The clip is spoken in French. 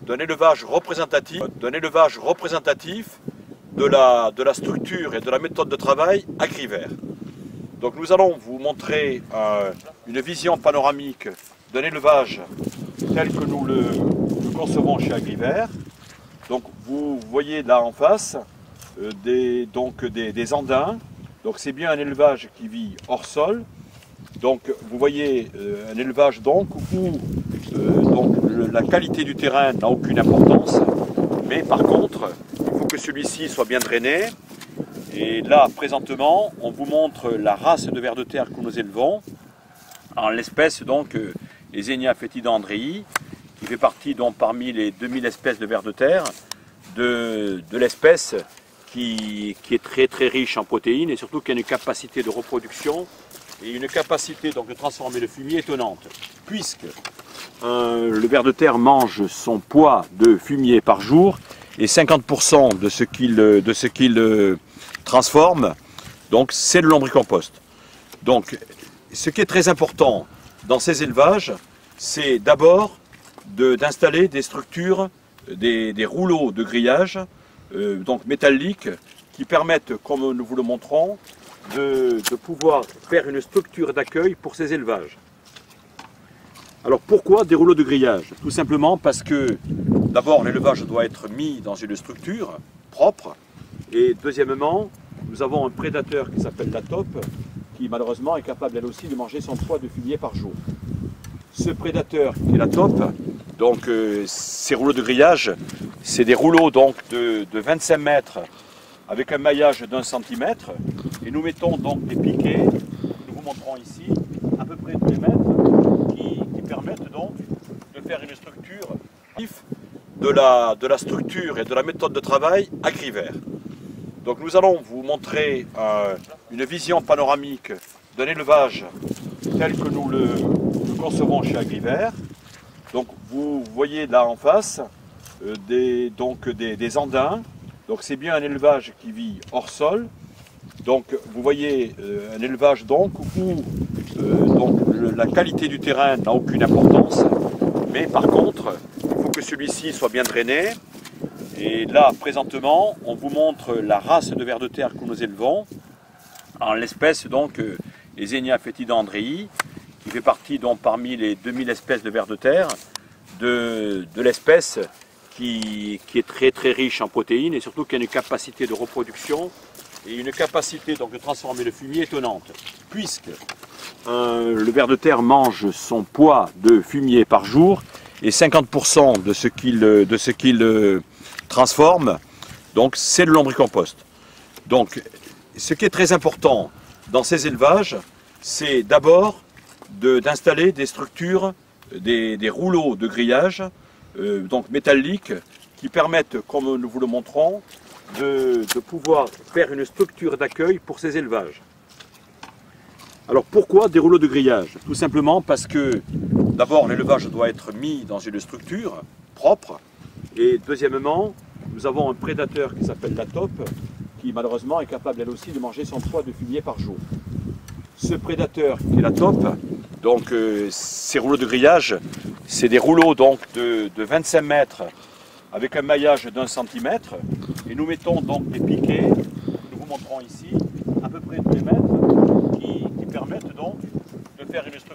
d'un élevage représentatif de la structure et de la méthode de travail AgriVert. Donc nous allons vous montrer une vision panoramique d'un élevage tel que nous le concevons chez AgriVert. Donc vous voyez là en face des andins. Donc c'est bien un élevage qui vit hors sol. Donc vous voyez un élevage donc où la qualité du terrain n'a aucune importance, mais par contre il faut que celui-ci soit bien drainé. Et là présentement on vous montre la race de vers de terre que nous élevons, en l'espèce donc Eisenia foetida andrei, qui fait partie donc parmi les 2000 espèces de vers de terre de l'espèce qui est très riche en protéines et surtout qui a une capacité de reproduction et une capacité donc de transformer le fumier étonnante, puisque le ver de terre mange son poids de fumier par jour et 50% de ce qu'il transforme, donc c'est le lombricompost. Donc ce qui est très important dans ces élevages, c'est d'abord d'installer des structures, des rouleaux de grillage donc métalliques qui permettent, comme nous vous le montrons, de pouvoir faire une structure d'accueil pour ces élevages. Alors pourquoi des rouleaux de grillage? Tout simplement parce que d'abord l'élevage doit être mis dans une structure propre, et deuxièmement nous avons un prédateur qui s'appelle la taupe qui malheureusement est capable elle aussi de manger son poids de fumier par jour. Ce prédateur qui est la taupe, donc ces rouleaux de grillage, c'est des rouleaux donc de 25 mètres avec un maillage d'1 centimètre, et nous mettons donc des piquets, nous vous montrons ici, à peu près 2 mètres, qui permettent donc de faire une structure de la structure et de la méthode de travail AgriVert. Donc nous allons vous montrer une vision panoramique d'un élevage tel que nous le concevons chez AgriVert. Donc vous voyez là en face des andins. Donc c'est bien un élevage qui vit hors sol. Donc vous voyez un élevage donc où la qualité du terrain n'a aucune importance, mais par contre il faut que celui-ci soit bien drainé. Et là présentement on vous montre la race de vers de terre que nous élevons, en l'espèce donc Eisenia foetida andrei, qui fait partie donc parmi les 2000 espèces de vers de terre de l'espèce qui est très riche en protéines et surtout qui a une capacité de reproduction et une capacité donc de transformer le fumier étonnante, puisque le ver de terre mange son poids de fumier par jour et 50% de ce qu'il transforme, donc c'est le lombricompost. Donc ce qui est très important dans ces élevages, c'est d'abord d'installer des structures, des rouleaux de grillage donc métalliques qui permettent, comme nous vous le montrons, de pouvoir faire une structure d'accueil pour ces élevages. Alors pourquoi des rouleaux de grillage? Tout simplement parce que d'abord l'élevage doit être mis dans une structure propre, et deuxièmement nous avons un prédateur qui s'appelle la taupe qui malheureusement est capable elle aussi de manger son poids de fumier par jour. Ce prédateur qui est la taupe, donc ces rouleaux de grillage, c'est des rouleaux donc de 25 mètres avec un maillage d'1 centimètre, et nous mettons donc des piquets, nous vous montrons ici, à peu près 2 mètres, qui permettent donc de faire une structure